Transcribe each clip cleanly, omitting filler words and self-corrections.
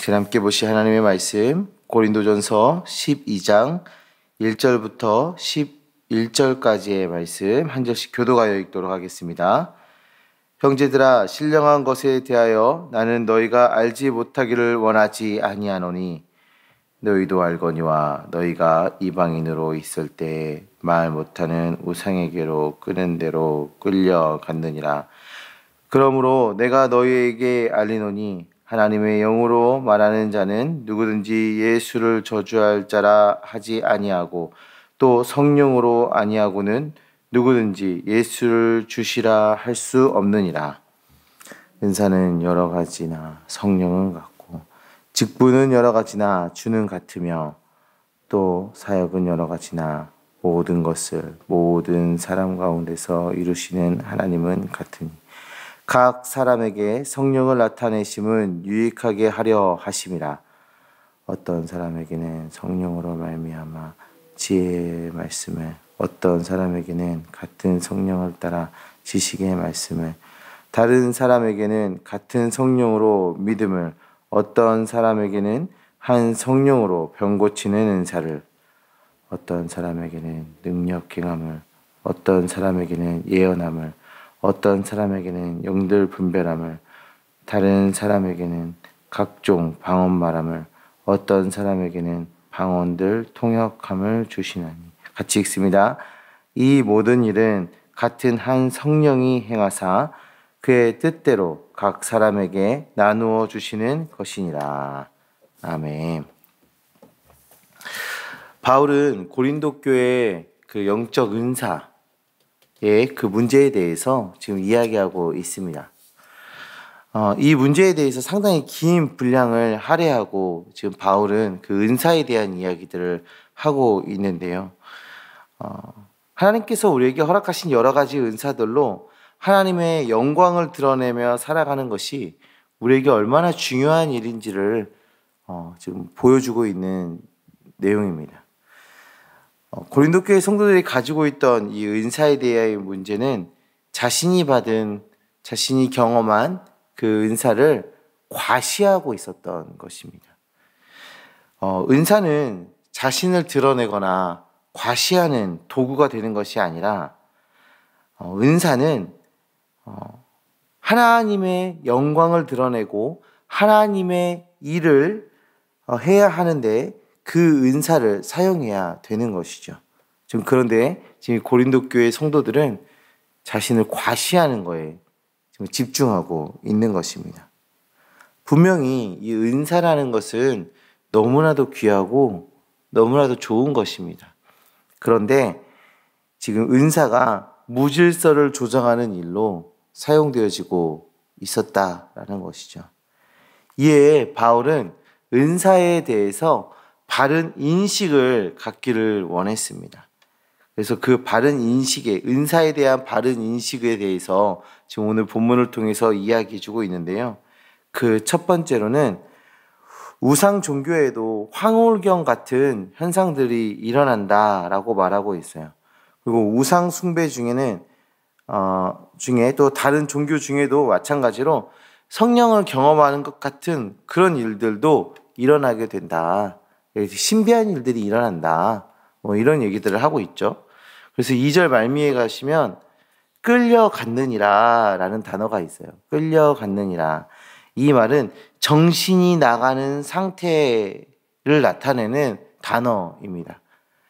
시간 함께 보실 하나님의 말씀 고린도전서 12장 1절부터 11절까지의 말씀 한 절씩 교도하여 읽도록 하겠습니다. 형제들아, 신령한 것에 대하여 나는 너희가 알지 못하기를 원하지 아니하노니 너희도 알거니와 너희가 이방인으로 있을 때 말 못하는 우상에게로 끄는 대로 끌려갔느니라. 그러므로 내가 너희에게 알리노니 하나님의 영으로 말하는 자는 누구든지 예수를 저주할 자라 하지 아니하고 또 성령으로 아니하고는 누구든지 예수를 주시라 할 수 없느니라. 은사는 여러 가지나 성령은 같고 직분은 여러 가지나 주는 같으며 또 사역은 여러 가지나 모든 것을 모든 사람 가운데서 이루시는 하나님은 같으니 각 사람에게 성령을 나타내심은 유익하게 하려 하심이라. 어떤 사람에게는 성령으로 말미암아 지혜의 말씀을, 어떤 사람에게는 같은 성령을 따라 지식의 말씀을, 다른 사람에게는 같은 성령으로 믿음을, 어떤 사람에게는 한 성령으로 병 고치는 은사를, 어떤 사람에게는 능력 행함을, 어떤 사람에게는 예언함을, 어떤 사람에게는 영들 분별함을, 다른 사람에게는 각종 방언 말함을, 어떤 사람에게는 방언들 통역함을 주시나니. 같이 읽습니다. 이 모든 일은 같은 한 성령이 행하사 그의 뜻대로 각 사람에게 나누어 주시는 것이니라. 아멘. 바울은 고린도 교회의 그 영적 은사의 그 문제에 대해서 지금 이야기하고 있습니다. 이 문제에 대해서 상당히 긴 분량을 할애하고 지금 바울은 그 은사에 대한 이야기들을 하고 있는데요. 하나님께서 우리에게 허락하신 여러 가지 은사들로 하나님의 영광을 드러내며 살아가는 것이 우리에게 얼마나 중요한 일인지를 지금 보여주고 있는 내용입니다. 고린도 교회 성도들이 가지고 있던 이 은사에 대한 문제는 자신이 경험한 그 은사를 과시하고 있었던 것입니다. 은사는 자신을 드러내거나 과시하는 도구가 되는 것이 아니라 은사는 하나님의 영광을 드러내고 하나님의 일을 해야 하는데 그 은사를 사용해야 되는 것이죠. 그런데 지금 고린도 교회 성도들은 자신을 과시하는 거에 지금 집중하고 있는 것입니다. 분명히 이 은사라는 것은 너무나도 귀하고 너무나도 좋은 것입니다. 그런데 지금 은사가 무질서를 조장하는 일로 사용되어지고 있었다라는 것이죠. 이에 바울은 은사에 대해서 바른 인식을 갖기를 원했습니다. 그래서 그 바른 인식에, 은사에 대한 바른 인식에 대해서 지금 오늘 본문을 통해서 이야기해 주고 있는데요. 그 첫 번째로는 우상 종교에도 황홀경 같은 현상들이 일어난다라고 말하고 있어요. 그리고 우상 숭배 중에 또 다른 종교 중에도 마찬가지로 성령을 경험하는 것 같은 그런 일들도 일어나게 된다. 신비한 일들이 일어난다. 이런 얘기들을 하고 있죠. 그래서 2절 말미에 가시면 끌려갔느니라 라는 단어가 있어요. 끌려갔느니라. 이 말은 정신이 나가는 상태를 나타내는 단어입니다.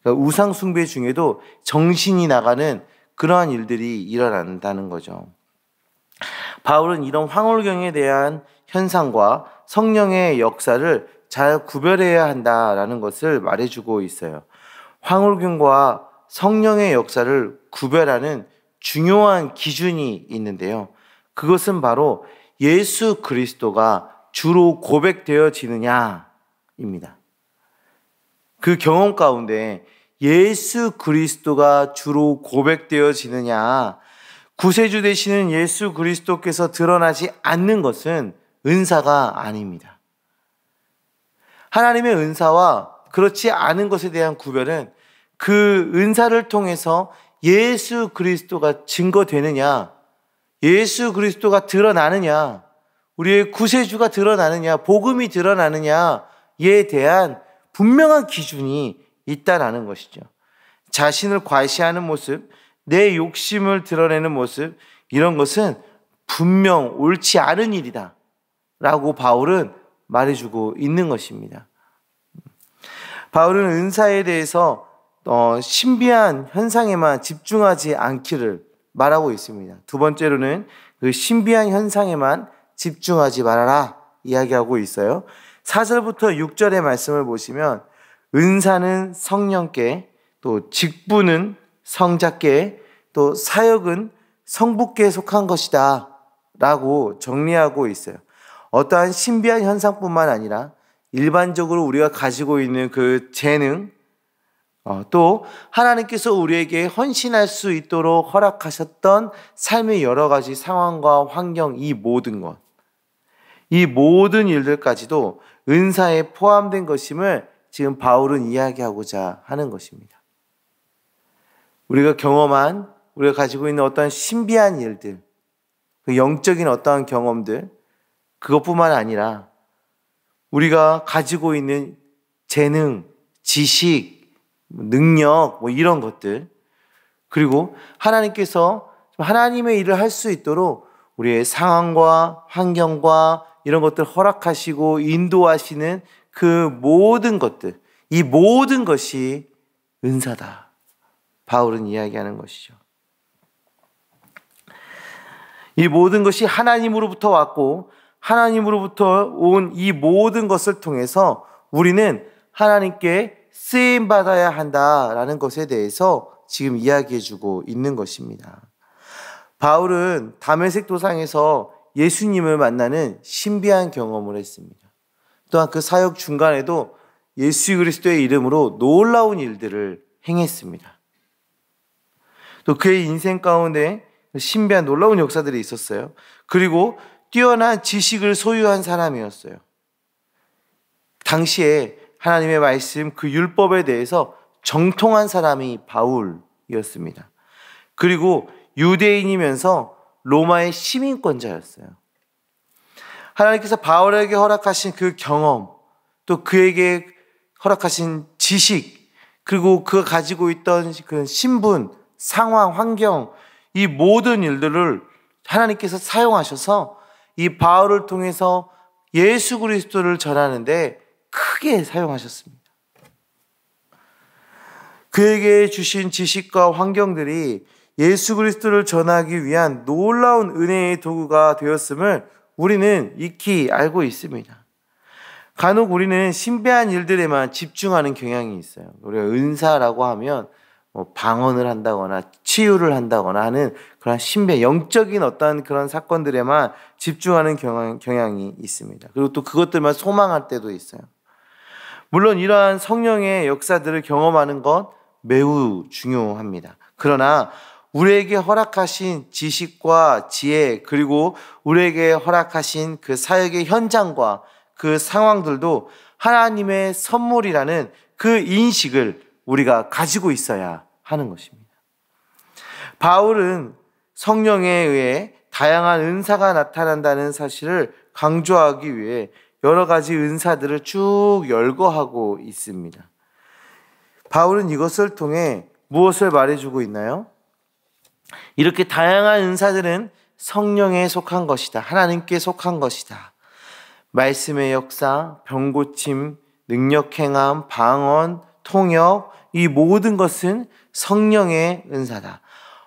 그러니까 우상 숭배 중에도 정신이 나가는 그러한 일들이 일어난다는 거죠. 바울은 이런 황홀경에 대한 현상과 성령의 역사를 잘 구별해야 한다라는 것을 말해주고 있어요. 황홀경과 성령의 역사를 구별하는 중요한 기준이 있는데요. 그것은 바로 예수 그리스도가 주로 고백되어지느냐입니다. 그 경험 가운데 예수 그리스도가 주로 고백되어지느냐, 구세주 되시는 예수 그리스도께서 드러나지 않는 것은 은사가 아닙니다. 하나님의 은사와 그렇지 않은 것에 대한 구별은 그 은사를 통해서 예수 그리스도가 증거되느냐, 예수 그리스도가 드러나느냐, 우리의 구세주가 드러나느냐, 복음이 드러나느냐에 대한 분명한 기준이 있다라는 것이죠. 자신을 과시하는 모습, 내 욕심을 드러내는 모습, 이런 것은 분명 옳지 않은 일이다 라고 바울은 말해주고 있는 것입니다. 바울은 은사에 대해서 신비한 현상에만 집중하지 않기를 말하고 있습니다. 두 번째로는 그 신비한 현상에만 집중하지 말아라 이야기하고 있어요. 4절부터 6절의 말씀을 보시면 은사는 성령께, 또 직분은 성자께, 또 사역은 성부께 속한 것이다 라고 정리하고 있어요. 어떠한 신비한 현상뿐만 아니라 일반적으로 우리가 가지고 있는 그 재능, 또 하나님께서 우리에게 헌신할 수 있도록 허락하셨던 삶의 여러 가지 상황과 환경, 이 모든 것, 이 모든 일들까지도 은사에 포함된 것임을 지금 바울은 이야기하고자 하는 것입니다. 우리가 경험한, 우리가 가지고 있는 어떤 신비한 일들, 그 영적인 어떠한 경험들, 그것뿐만 아니라 우리가 가지고 있는 재능, 지식, 능력, 이런 것들, 그리고 하나님께서 하나님의 일을 할 수 있도록 우리의 상황과 환경과 이런 것들 허락하시고 인도하시는 그 모든 것들, 이 모든 것이 은사다. 바울은 이야기하는 것이죠. 이 모든 것이 하나님으로부터 왔고 하나님으로부터 온 이 모든 것을 통해서 우리는 하나님께 쓰임받아야 한다라는 것에 대해서 지금 이야기해주고 있는 것입니다. 바울은 다메섹 도상에서 예수님을 만나는 신비한 경험을 했습니다. 또한 그 사역 중간에도 예수 그리스도의 이름으로 놀라운 일들을 행했습니다. 또 그의 인생 가운데 신비한 놀라운 역사들이 있었어요. 그리고 뛰어난 지식을 소유한 사람이었어요. 당시에 하나님의 말씀, 그 율법에 대해서 정통한 사람이 바울이었습니다. 그리고 유대인이면서 로마의 시민권자였어요. 하나님께서 바울에게 허락하신 그 경험, 또 그에게 허락하신 지식, 그리고 그가 가지고 있던 그 신분, 상황, 환경, 이 모든 일들을 하나님께서 사용하셔서 이 바울을 통해서 예수 그리스도를 전하는데 크게 사용하셨습니다. 그에게 주신 지식과 환경들이 예수 그리스도를 전하기 위한 놀라운 은혜의 도구가 되었음을 우리는 익히 알고 있습니다. 간혹 우리는 신비한 일들에만 집중하는 경향이 있어요. 우리가 은사라고 하면 방언을 한다거나 치유를 한다거나 하는 그런 신비한 영적인 어떤 그런 사건들에만 집중하는 경향이 있습니다. 그리고 또 그것들만 소망할 때도 있어요. 물론 이러한 성령의 역사들을 경험하는 것 매우 중요합니다. 그러나 우리에게 허락하신 지식과 지혜, 그리고 우리에게 허락하신 그 사역의 현장과 그 상황들도 하나님의 선물이라는 그 인식을 우리가 가지고 있어야 하는 것입니다. 바울은 성령에 의해 다양한 은사가 나타난다는 사실을 강조하기 위해 여러 가지 은사들을 쭉 열거하고 있습니다. 바울은 이것을 통해 무엇을 말해주고 있나요? 이렇게 다양한 은사들은 성령에 속한 것이다. 하나님께 속한 것이다. 말씀의 역사, 병고침, 능력 행함, 방언, 통역, 이 모든 것은 성령의 은사다.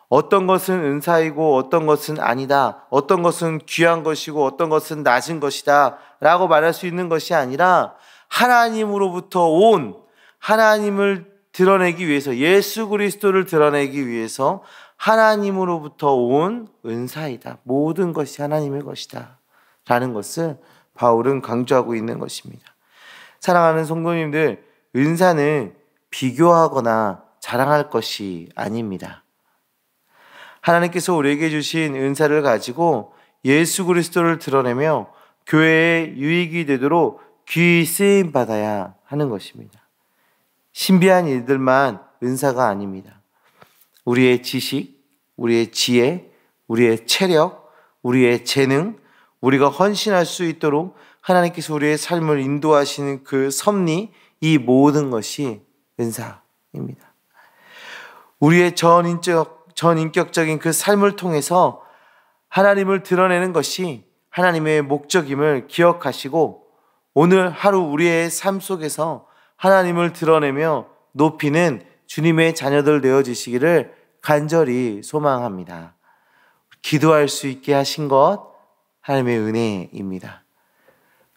어떤 것은 은사이고 어떤 것은 아니다. 어떤 것은 귀한 것이고 어떤 것은 낮은 것이다 라고 말할 수 있는 것이 아니라 하나님으로부터 온, 하나님을 드러내기 위해서, 예수 그리스도를 드러내기 위해서 하나님으로부터 온 은사이다. 모든 것이 하나님의 것이다 라는 것을 바울은 강조하고 있는 것입니다. 사랑하는 성도님들, 은사는 비교하거나 자랑할 것이 아닙니다. 하나님께서 우리에게 주신 은사를 가지고 예수 그리스도를 드러내며 교회에 유익이 되도록 귀히 쓰임 받아야 하는 것입니다. 신비한 일들만 은사가 아닙니다. 우리의 지식, 우리의 지혜, 우리의 체력, 우리의 재능, 우리가 헌신할 수 있도록 하나님께서 우리의 삶을 인도하시는 그 섭리, 이 모든 것이 은사입니다. 우리의 전인격적인 그 삶을 통해서 하나님을 드러내는 것이 하나님의 목적임을 기억하시고 오늘 하루 우리의 삶 속에서 하나님을 드러내며 높이는 주님의 자녀들 되어지시기를 간절히 소망합니다. 기도할 수 있게 하신 것 하나님의 은혜입니다.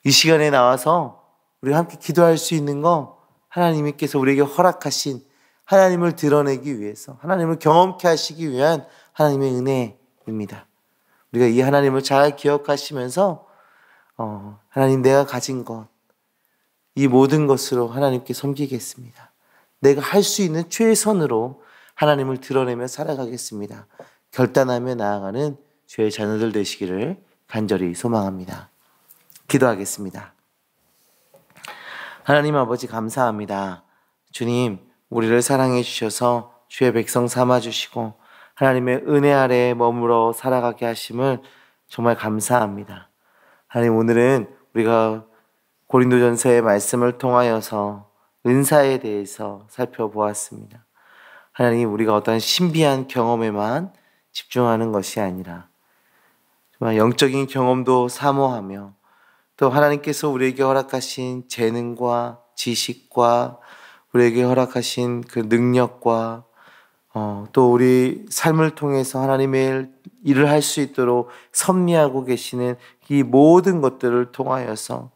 이 시간에 나와서 우리가 함께 기도할 수 있는 거 하나님께서 우리에게 허락하신 하나님을 드러내기 위해서 하나님을 경험케 하시기 위한 하나님의 은혜입니다. 우리가 이 하나님을 잘 기억하시면서 하나님 내가 가진 것 이 모든 것으로 하나님께 섬기겠습니다. 내가 할 수 있는 최선으로 하나님을 드러내며 살아가겠습니다. 결단하며 나아가는 주의 자녀들 되시기를 간절히 소망합니다. 기도하겠습니다. 하나님 아버지 감사합니다. 주님 우리를 사랑해 주셔서 주의 백성 삼아 주시고 하나님의 은혜 아래에 머물러 살아가게 하심을 정말 감사합니다. 하나님 오늘은 우리가 고린도전서의 말씀을 통하여서 은사에 대해서 살펴보았습니다. 하나님 우리가 어떤 신비한 경험에만 집중하는 것이 아니라 정말 영적인 경험도 사모하며 또 하나님께서 우리에게 허락하신 재능과 지식과 우리에게 허락하신 그 능력과 또 우리 삶을 통해서 하나님의 일을 할 수 있도록 섭리하고 계시는 이 모든 것들을 통하여서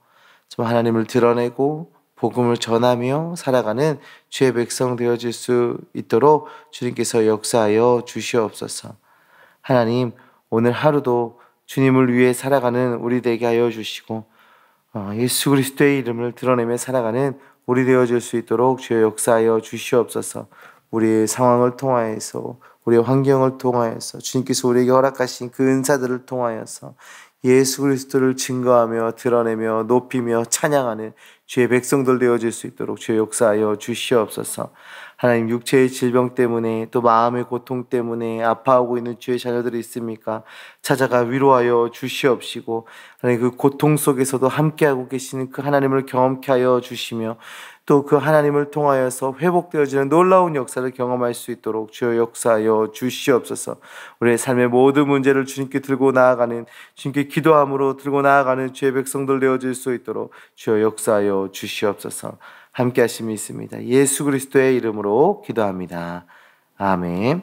좀 하나님을 드러내고 복음을 전하며 살아가는 주의 백성 되어질 수 있도록 주님께서 역사하여 주시옵소서. 하나님 오늘 하루도 주님을 위해 살아가는 우리 되게 하여 주시고 예수 그리스도의 이름을 드러내며 살아가는 우리 되어질 수 있도록 주여 역사하여 주시옵소서. 우리의 상황을 통하여서 우리의 환경을 통하여서 주님께서 우리에게 허락하신 그 은사들을 통하여서 예수 그리스도를 증거하며 드러내며 높이며 찬양하는 주의 백성들 되어질 수 있도록 주의 역사하여 주시옵소서. 하나님 육체의 질병 때문에 또 마음의 고통 때문에 아파하고 있는 주의 자녀들이 있습니까? 찾아가 위로하여 주시옵시고 하나님 그 고통 속에서도 함께하고 계시는 그 하나님을 경험케 하여 주시며 또 그 하나님을 통하여서 회복되어지는 놀라운 역사를 경험할 수 있도록 주여 역사하여 주시옵소서. 우리의 삶의 모든 문제를 주님께 들고 나아가는 주님께 기도함으로 들고 나아가는 주의 백성들 되어질 수 있도록 주여 역사하여 주시옵소서. 함께 하심이 있습니다. 예수 그리스도의 이름으로 기도합니다. 아멘.